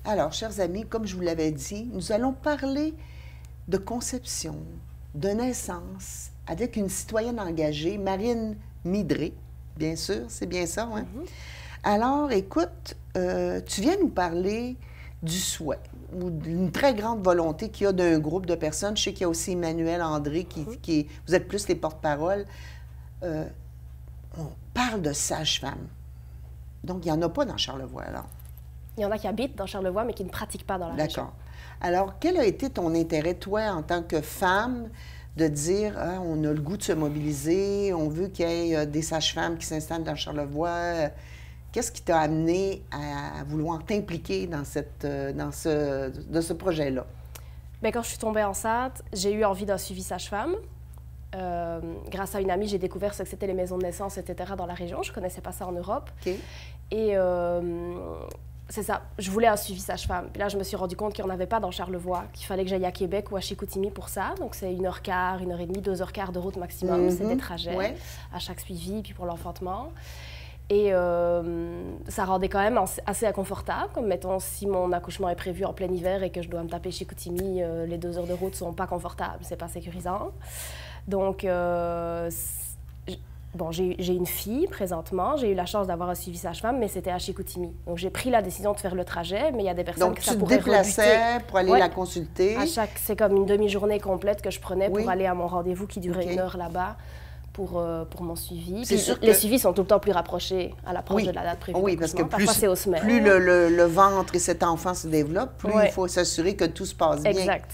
Alors, chers amis, comme je vous l'avais dit, nous allons parler de conception, de naissance, avec une citoyenne engagée, Marine Midré, bien sûr, c'est bien ça, hein? Alors, écoute, tu viens nous parler du souhait ou d'une très grande volonté qu'il y a d'un groupe de personnes. Je sais qu'il y a aussi Emmanuel André, vous êtes plus les porte-paroles. On parle de sage-femme. Donc, il n'y en a pas dans Charlevoix, alors. Il y en a qui habitent dans Charlevoix, mais qui ne pratiquent pas dans la région. D'accord. Alors, quel a été ton intérêt, toi, en tant que femme, de dire, ah, on a le goût de se mobiliser, on veut qu'il y ait des sages-femmes qui s'installent dans Charlevoix? Qu'est-ce qui t'a amené à vouloir t'impliquer dans ce projet-là? Bien, quand je suis tombée enceinte, j'ai eu envie d'un suivi sage-femme. Grâce à une amie, j'ai découvert ce que c'était les maisons de naissance, etc. dans la région. Je ne connaissais pas ça en Europe. OK. Et c'est ça, je voulais un suivi sage-femme. Puis là, je me suis rendu compte qu'il n'y en avait pas dans Charlevoix, qu'il fallait que j'aille à Québec ou à Chicoutimi pour ça. Donc, c'est 1h15, 1h30, 2h15 de route maximum. C'est des trajets à chaque suivi, puis pour l'enfantement. Et ça rendait quand même assez inconfortable. Comme, mettons, si mon accouchement est prévu en plein hiver et que je dois me taper Chicoutimi, les 2 heures de route ne sont pas confortables. C'est pas sécurisant. Donc, bon, j'ai une fille présentement, j'ai eu la chance d'avoir un suivi sage-femme, mais c'était à Chicoutimi. Donc j'ai pris la décision de faire le trajet, mais il y a des personnes que ça pourrait rebuter. Donc tu te déplaçais pour aller la consulter? C'est comme une demi-journée complète que je prenais pour aller à mon rendez-vous qui durait 1 heure là-bas pour mon suivi. C'est sûr les suivis sont tout le temps plus rapprochés à l'approche de la date prévue. Oui, parce que plus le ventre et cet enfant se développe, plus il faut s'assurer que tout se passe bien. Exact.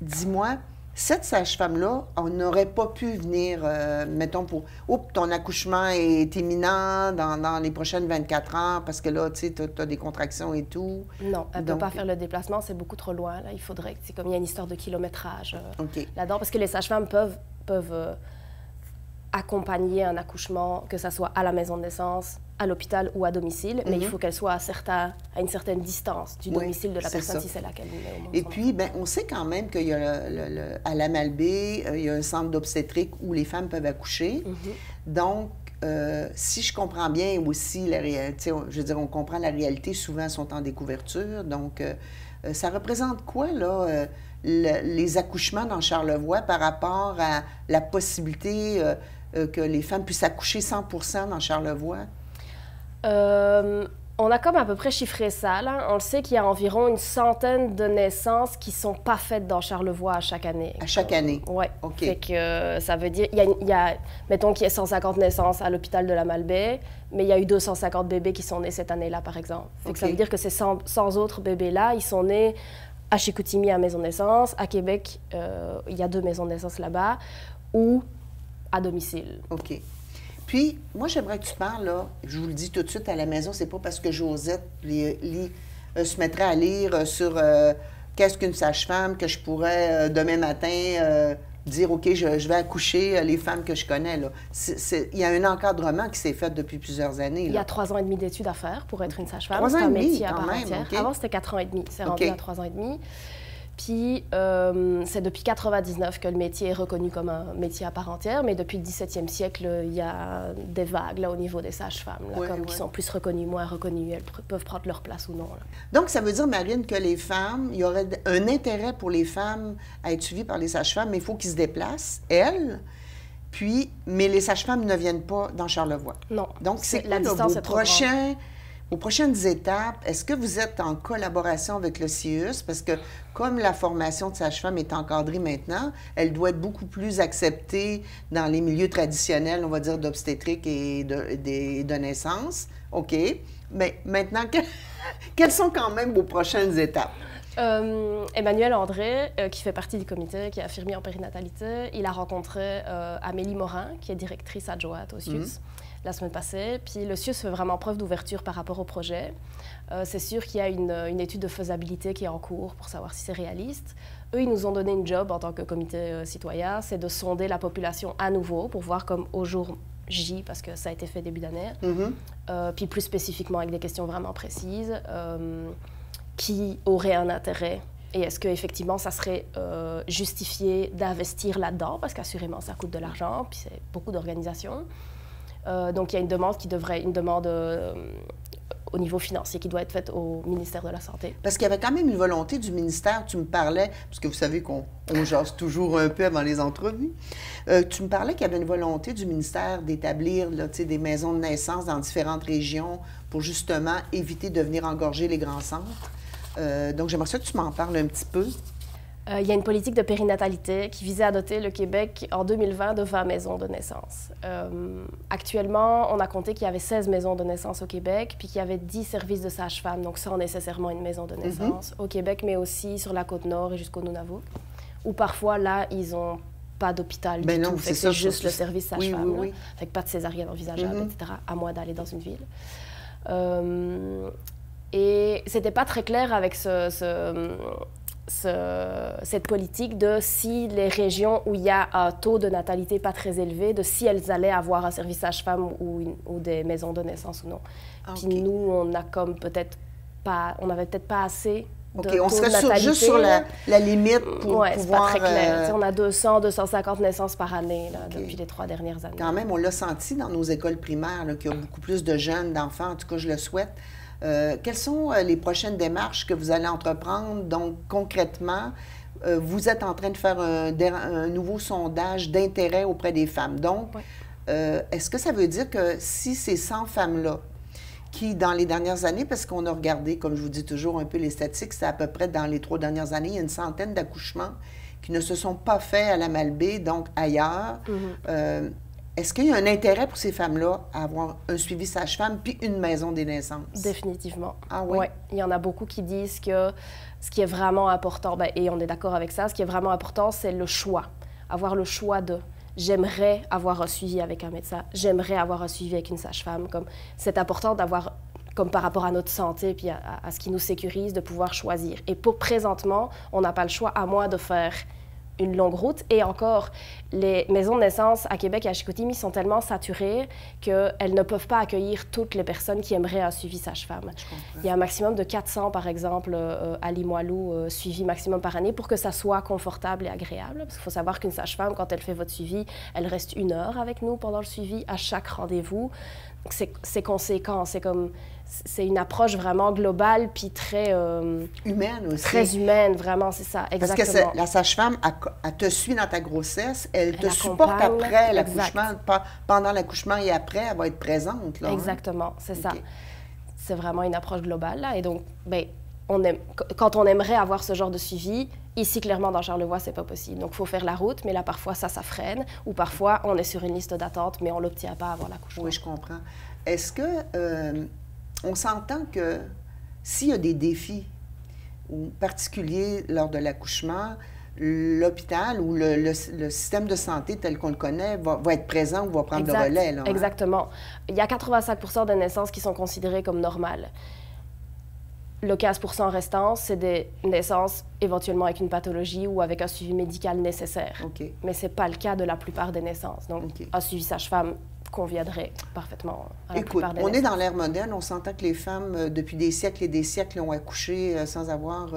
Dis-moi, cette sage-femme-là, on n'aurait pas pu venir, mettons, pour... Oups, ton accouchement est imminent dans les prochaines 24 heures, parce que là, tu sais, tu as des contractions et tout. Non, elle ne peut pas faire le déplacement, c'est beaucoup trop loin. Là. Il faudrait, c'est comme il y a une histoire de kilométrage là-dedans, parce que les sages-femmes peuvent accompagner un accouchement, que ce soit à la maison de naissance, à l'hôpital ou à domicile, mais il faut qu'elle soit à une certaine distance du domicile de la personne, si c'est là qu'elle met au monde. Et puis, ben, on sait quand même qu'il y a à la Malbaie, il y a un centre d'obstétrique où les femmes peuvent accoucher. Donc, si je comprends bien aussi, je veux dire, on comprend la réalité, souvent sont en découverture. Donc, ça représente quoi, là, les accouchements dans Charlevoix par rapport à la possibilité que les femmes puissent accoucher 100% dans Charlevoix? On a comme à peu près chiffré ça. Là. On le sait qu'il y a environ une centaine de naissances qui ne sont pas faites dans Charlevoix à chaque année. À chaque année? Oui. OK. Fait que ça veut dire, mettons qu'il y a 150 naissances à l'hôpital de la Malbaie, mais il y a eu 250 bébés qui sont nés cette année-là, par exemple. Fait que ça veut dire que ces 100 autres bébés-là, ils sont nés à Chicoutimi, à maison de naissance. À Québec, il y a 2 maisons de naissance là-bas, ou à domicile. OK. Puis, moi, j'aimerais que tu parles, là, je vous le dis tout de suite à la maison, c'est pas parce que Josette se mettrait à lire sur qu'est-ce qu'une sage-femme que je pourrais, demain matin, dire, OK, je vais accoucher les femmes que je connais, là. Il y a un encadrement qui s'est fait depuis plusieurs années, là. Il y a 3 ans et demi d'études à faire pour être une sage-femme. 3 ans et demi, c'est un métier à part même, entière. OK. Avant, c'était 4 ans et demi. C'est rendu à 3 ans et demi. Puis, c'est depuis 1999 que le métier est reconnu comme un métier à part entière, mais depuis le 17e siècle, il y a des vagues là, au niveau des sages-femmes, qui sont plus reconnues, moins reconnues. Elles peuvent prendre leur place ou non. Là. Donc, ça veut dire, Marine, que les femmes, il y aurait un intérêt pour les femmes à être suivies par les sages-femmes, mais il faut qu'ils se déplacent, elles. Puis, mais les sages-femmes ne viennent pas dans Charlevoix. Non. Donc, c'est la distance est trop grande. Aux prochaines étapes, est-ce que vous êtes en collaboration avec le CIUS? Parce que comme la formation de sage-femme est encadrée maintenant, elle doit être beaucoup plus acceptée dans les milieux traditionnels, on va dire, d'obstétrique et de naissance. OK. Mais maintenant, quelles sont quand même vos prochaines étapes? Emmanuel André, qui fait partie du comité, qui est infirmier en périnatalité, il a rencontré Amélie Morin, qui est directrice adjointe au CIUS. La semaine passée. Puis le CIUS fait vraiment preuve d'ouverture par rapport au projet. C'est sûr qu'il y a une étude de faisabilité qui est en cours pour savoir si c'est réaliste. Eux, ils nous ont donné une job en tant que comité citoyen, c'est de sonder la population à nouveau pour voir comme au jour J, parce que ça a été fait début d'année, puis plus spécifiquement avec des questions vraiment précises, qui aurait un intérêt. Et est-ce qu'effectivement, ça serait justifié d'investir là-dedans, parce qu'assurément, ça coûte de l'argent, puis c'est beaucoup d'organisations. Donc, il y a une demande au niveau financier qui doit être fait au ministère de la Santé. Parce qu'il y avait quand même une volonté du ministère, tu me parlais, parce que vous savez qu'on jase toujours un peu avant les entrevues, tu me parlais qu'il y avait une volonté du ministère d'établir des maisons de naissance dans différentes régions pour justement éviter de venir engorger les grands centres. Donc j'aimerais ça que tu m'en parles un petit peu. Il y a une politique de périnatalité qui visait à doter le Québec en 2020 de 20 maisons de naissance. Actuellement, on a compté qu'il y avait 16 maisons de naissance au Québec, puis qu'il y avait 10 services de sage-femme, donc sans nécessairement une maison de naissance au Québec, mais aussi sur la Côte-Nord et jusqu'au Nunavut, où parfois, là, ils n'ont pas d'hôpital du tout. C'est juste le service sage-femme. Oui. Fait que pas de césarienne envisageable, etc., à moins d'aller dans une ville. Et c'était pas très clair avec cette politique de si les régions où il y a un taux de natalité pas très élevé, de si elles allaient avoir un service sage-femme ou des maisons de naissance ou non. Puis nous, on a comme peut-être pas, on n'avait peut-être pas assez de taux on serait de natalité. Juste sur la limite pour pouvoir... c'est pas très clair. On a 200, 250 naissances par année là, depuis les 3 dernières années. Quand même, on l'a senti dans nos écoles primaires, qu'il y a beaucoup plus de jeunes, d'enfants, en tout cas, je le souhaite. Quelles sont les prochaines démarches que vous allez entreprendre? Donc, concrètement, vous êtes en train de faire un nouveau sondage d'intérêt auprès des femmes. Donc, est-ce que ça veut dire que si ces 100 femmes-là, qui, dans les dernières années, parce qu'on a regardé, comme je vous dis toujours un peu les statistiques, c'est à peu près dans les 3 dernières années, il y a une centaine d'accouchements qui ne se sont pas faits à la Malbaie, donc ailleurs. Est-ce qu'il y a un intérêt pour ces femmes-là à avoir un suivi sage-femme puis une maison des naissances? Définitivement. Ah oui? Ouais. Il y en a beaucoup qui disent que ce qui est vraiment important, et on est d'accord avec ça, ce qui est vraiment important, c'est le choix. Avoir le choix de « j'aimerais avoir un suivi avec un médecin, j'aimerais avoir un suivi avec une sage-femme ». C'est important d'avoir, comme par rapport à notre santé puis à ce qui nous sécurise, de pouvoir choisir. Et pour présentement, on n'a pas le choix à moins de faire une longue route. Et encore, les maisons de naissance à Québec et à Chicoutimi sont tellement saturées qu'elles ne peuvent pas accueillir toutes les personnes qui aimeraient un suivi sage-femme. Il y a un maximum de 400, par exemple, à Limoilou, suivi maximum par année pour que ça soit confortable et agréable. Parce qu'il faut savoir qu'une sage-femme, quand elle fait votre suivi, elle reste 1 heure avec nous pendant le suivi, à chaque rendez-vous. C'est conséquent, c'est une approche vraiment globale puis très... humaine aussi. Très humaine, vraiment, c'est ça, exactement. Parce que la sage-femme, elle te suit dans ta grossesse, elle te supporte après l'accouchement, pendant l'accouchement et après, elle va être présente. Là, exactement, c'est ça. C'est vraiment une approche globale, là, et donc, quand on aimerait avoir ce genre de suivi, ici, clairement, dans Charlevoix, c'est pas possible. Donc, il faut faire la route, mais là, parfois, ça freine. Ou parfois, on est sur une liste d'attente, mais on ne l'obtient pas avant l'accouchement. Oui, je comprends. Est-ce que on s'entend que s'il y a des défis particuliers lors de l'accouchement, l'hôpital ou le système de santé tel qu'on le connaît va être présent ou va prendre le relais? Là, exactement. Il y a 85% des naissances qui sont considérées comme normales. Le 15% restant, c'est des naissances éventuellement avec une pathologie ou avec un suivi médical nécessaire. Mais ce n'est pas le cas de la plupart des naissances. Donc, un suivi sage-femme conviendrait parfaitement à la plupart des naissances. On est dans l'ère moderne. On s'entend que les femmes, depuis des siècles et des siècles, ont accouché sans avoir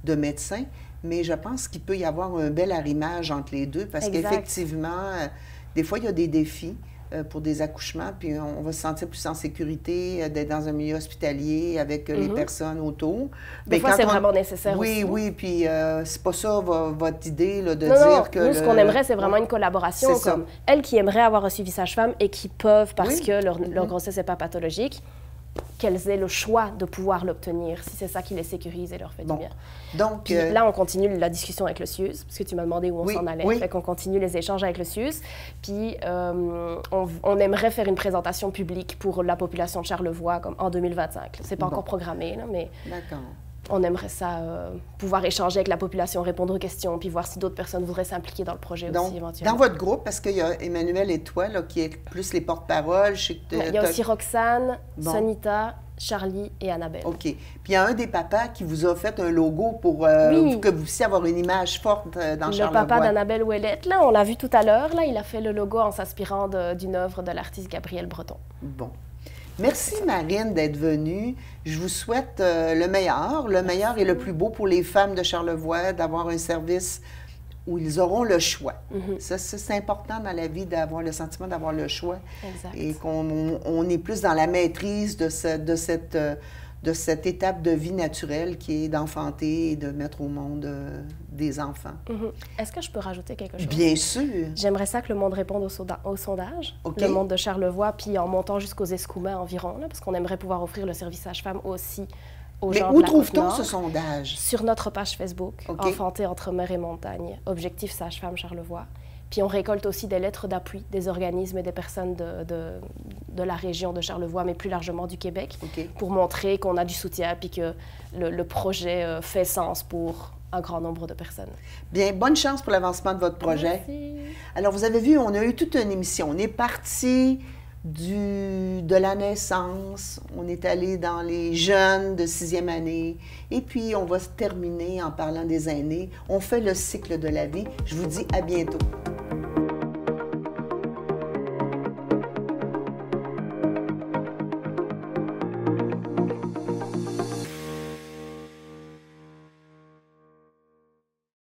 de médecin. Mais je pense qu'il peut y avoir un bel arrimage entre les deux parce qu'effectivement, des fois, il y a des défis pour des accouchements, puis on va se sentir plus en sécurité d'être dans un milieu hospitalier avec les personnes autour. Des fois, c'est vraiment nécessaire aussi. Oui, puis c'est pas ça votre idée là, de dire non, que... Nous, ce qu'on aimerait, c'est vraiment une collaboration, comme elles qui aimeraient avoir un suivi sage-femme et qui peuvent, parce que leur grossesse n'est pas pathologique, qu'elles aient le choix de pouvoir l'obtenir, si c'est ça qui les sécurise et leur fait du bien. Donc, là, on continue la discussion avec le CIUS, parce que tu m'as demandé où on s'en allait. Fait qu'on continue les échanges avec le CIUS. Puis, on aimerait faire une présentation publique pour la population de Charlevoix comme en 2025. C'est pas encore programmé, là, mais on aimerait ça, pouvoir échanger avec la population, répondre aux questions, puis voir si d'autres personnes voudraient s'impliquer dans le projet aussi éventuellement. Dans votre groupe, parce qu'il y a Emmanuel et toi, là, qui est plus les porte-paroles. Il y a aussi Roxane, Sonita, Charlie et Annabelle. OK. Puis il y a un des papas qui vous a fait un logo pour que vous puissiez avoir une image forte dans Charlevoix. Le papa d'Annabelle Ouellette, là, on l'a vu tout à l'heure, là, il a fait le logo en s'inspirant d'une œuvre de l'artiste Gabriel Breton. Bon. Merci, Marine, d'être venue. Je vous souhaite le meilleur et le plus beau pour les femmes de Charlevoix, d'avoir un service où ils auront le choix. Ça, c'est important dans la vie d'avoir le sentiment d'avoir le choix. Exact. Et qu'on est plus dans la maîtrise de cette étape de vie naturelle qui est d'enfanter et de mettre au monde des enfants. Est-ce que je peux rajouter quelque chose? Bien sûr. J'aimerais ça que le monde réponde au sondage, le monde de Charlevoix, puis en montant jusqu'aux Escoumins environ, là, parce qu'on aimerait pouvoir offrir le service sage-femme aussi aux gens de la Côte-Nord. Mais où trouve-t-on ce sondage? Sur notre page Facebook, Enfanter entre mer et montagne, Objectif Sage-Femme Charlevoix. Puis on récolte aussi des lettres d'appui des organismes et des personnes de la région de Charlevoix, mais plus largement du Québec, pour montrer qu'on a du soutien puis que le projet fait sens pour un grand nombre de personnes. Bien, bonne chance pour l'avancement de votre projet. Merci. Alors, vous avez vu, on a eu toute une émission. On est parti de la naissance, on est allé dans les jeunes de 6e année, et puis on va se terminer en parlant des aînés. On fait le cycle de la vie. Je vous dis à bientôt.